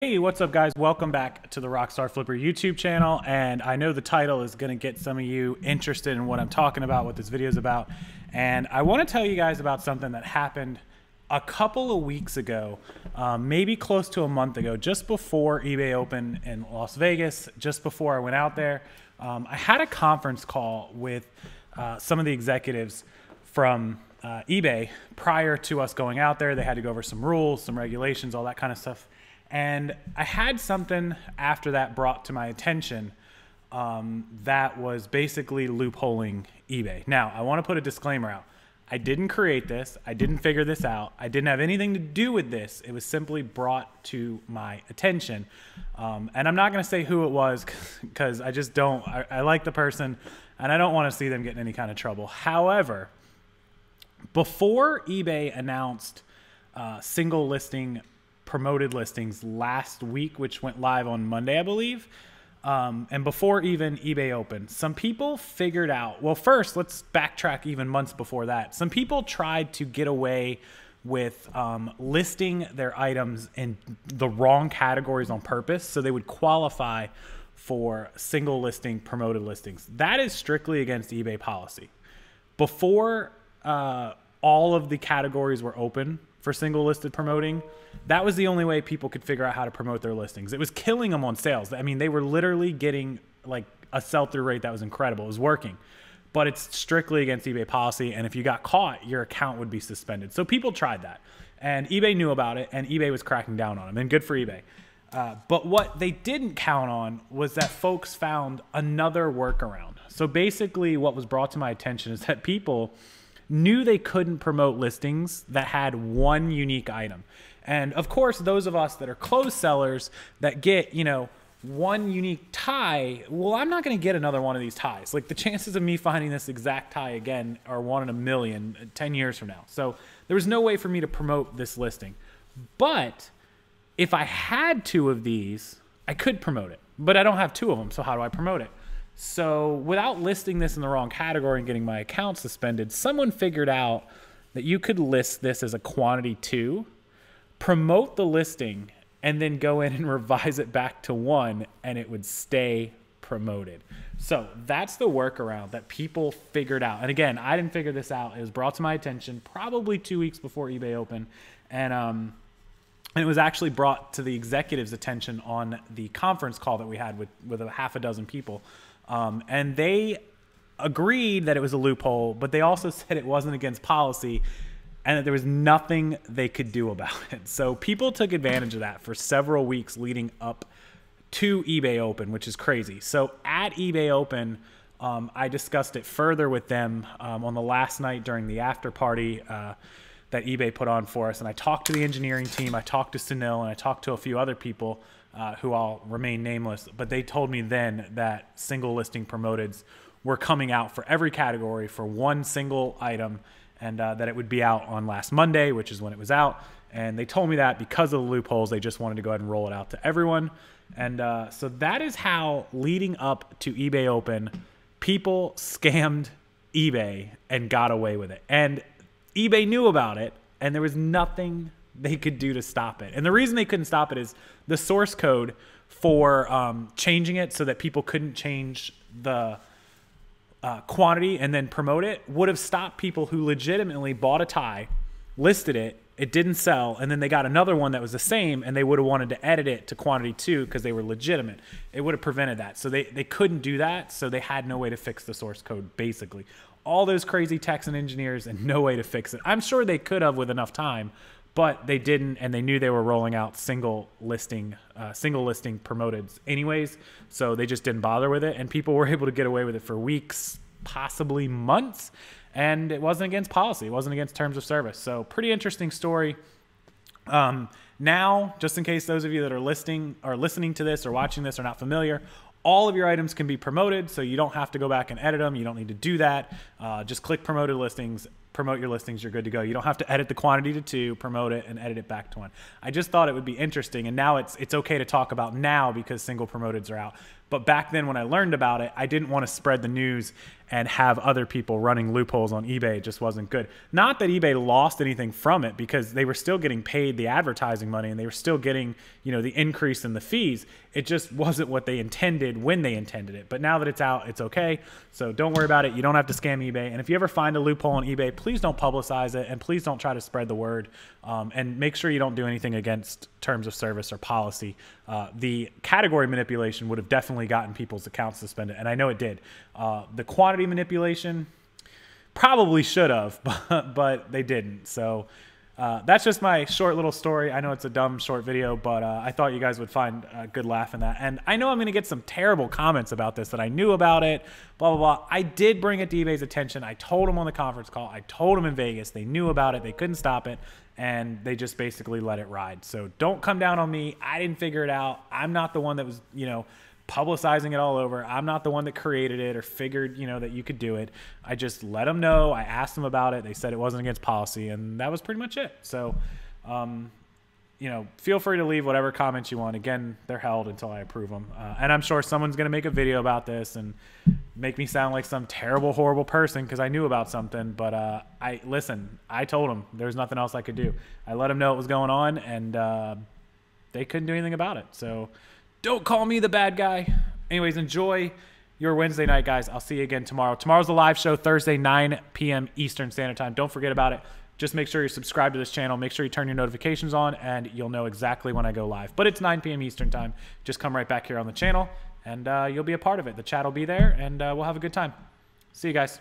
Hey, what's up guys? Welcome back to the Rockstarflipper YouTube channel. And I know the title is going to get some of you interested in what I'm talking about, what this video is about. And I want to tell you guys about something that happened a couple of weeks ago, maybe close to a month ago, just before eBay opened in Las Vegas, just before I went out there. I had a conference call with some of the executives from eBay prior to us going out there. They had to go over some rules, some regulations, all that kind of stuff. And I had something after that brought to my attention that was basically loopholing eBay. Now, I want to put a disclaimer out. I didn't create this. I didn't figure this out. I didn't have anything to do with this. It was simply brought to my attention. And I'm not going to say who it was because I just don't. I like the person, and I don't want to see them get in any kind of trouble. However, before eBay announced single listing promoted listings last week, which went live on Monday, I believe. And before even eBay opened, some people figured out, well, first, let's backtrack even months before that. Some people tried to get away with listing their items in the wrong categories on purpose, so they would qualify for single listing promoted listings. That is strictly against eBay policy. Before all of the categories were open for single listed promoting, that was the only way people could figure out how to promote their listings. It was killing them on sales. I mean, they were literally getting like a sell-through rate that was incredible. It was working, but it's strictly against eBay policy. And if you got caught, your account would be suspended. So people tried that, and eBay knew about it, and eBay was cracking down on them, and good for eBay. But what they didn't count on was that folks found another workaround. So basically what was brought to my attention is that people knew they couldn't promote listings that had one unique item. And of course, those of us that are clothes sellers that get, you know, one unique tie, well, I'm not going to get another one of these ties. Like, the chances of me finding this exact tie again are 1 in a million 10 years from now. So there was no way for me to promote this listing. But if I had 2 of these, I could promote it, but I don't have 2 of them. So how do I promote it? So without listing this in the wrong category and getting my account suspended, someone figured out that you could list this as a quantity 2, promote the listing, and then go in and revise it back to 1, and it would stay promoted. So that's the workaround that people figured out. And again, I didn't figure this out. It was brought to my attention probably 2 weeks before eBay opened. And it was actually brought to the executives' attention on the conference call that we had with a half a dozen people. And they agreed that it was a loophole, but they also said it wasn't against policy and that there was nothing they could do about it. So people took advantage of that for several weeks leading up to eBay Open, which is crazy. So at eBay Open, I discussed it further with them on the last night during the after party that eBay put on for us. And I talked to the engineering team, I talked to Sunil, and I talked to a few other people who I'll remain nameless, but they told me then that single listing promoteds were coming out for every category for one single item, and that it would be out on last Monday, which is when it was out. And they told me that because of the loopholes, they just wanted to go ahead and roll it out to everyone. And so that is how, leading up to eBay Open, people scammed eBay and got away with it. And eBay knew about it, and there was nothing they could do to stop it. And the reason they couldn't stop it is the source code for changing it so that people couldn't change the quantity and then promote it would have stopped people who legitimately bought a tie, listed it, it didn't sell, and then they got another one that was the same, and they would have wanted to edit it to quantity 2 because they were legitimate. It would have prevented that. So they couldn't do that, so they had no way to fix the source code, basically. All those crazy techs and engineers and no way to fix it. I'm sure they could have with enough time, but they didn't, and they knew they were rolling out single listing promoted anyways, so they just didn't bother with it, and people were able to get away with it for weeks, possibly months, and it wasn't against policy. It wasn't against terms of service. So pretty interesting story. Now, just in case those of you that are listening to this or watching this are not familiar, all of your items can be promoted, so you don't have to go back and edit them. You don't need to do that. Just click promoted listings, promote your listings, you're good to go. You don't have to edit the quantity to 2, promote it, and edit it back to 1. I just thought it would be interesting, and now it's okay to talk about now because single promoteds are out. But back then when I learned about it, I didn't want to spread the news and have other people running loopholes on eBay. It just wasn't good. Not that eBay lost anything from it, because they were still getting paid the advertising money and they were still getting, you know, the increase in the fees. It just wasn't what they intended when they intended it. But now that it's out, it's okay. So don't worry about it. You don't have to scam eBay. And if you ever find a loophole on eBay, please don't publicize it, and please don't try to spread the word. And make sure you don't do anything against terms of service or policy. The category manipulation would have definitely gotten people's accounts suspended, and I know it did. The quantity manipulation probably should have, but they didn't. So that's just my short little story. I know it's a dumb short video, but I thought you guys would find a good laugh in that. And I know I'm going to get some terrible comments about this, that I knew about it, blah, blah, blah. I did bring it to eBay's attention. I told them on the conference call. I told them in Vegas. They knew about it. They couldn't stop it, and they just basically let it ride. So don't come down on me. I didn't figure it out. I'm not the one that was, you know, publicizing it all over. I'm not the one that created it or figured, you know, that you could do it. I just let them know. I asked them about it. They said it wasn't against policy, and that was pretty much it. So, you know, feel free to leave whatever comments you want. Again, they're held until I approve them. And I'm sure someone's going to make a video about this and make me sound like some terrible, horrible person because I knew about something. But I told them there's nothing else I could do. I let them know what was going on, and they couldn't do anything about it. So don't call me the bad guy. Anyways, enjoy your Wednesday night, guys. I'll see you again tomorrow. Tomorrow's the live show, Thursday, 9 p.m. Eastern Standard Time. Don't forget about it. Just make sure you're subscribed to this channel. Make sure you turn your notifications on, and you'll know exactly when I go live. But it's 9 p.m. Eastern Time. Just come right back here on the channel, and you'll be a part of it. The chat will be there, and we'll have a good time. See you guys.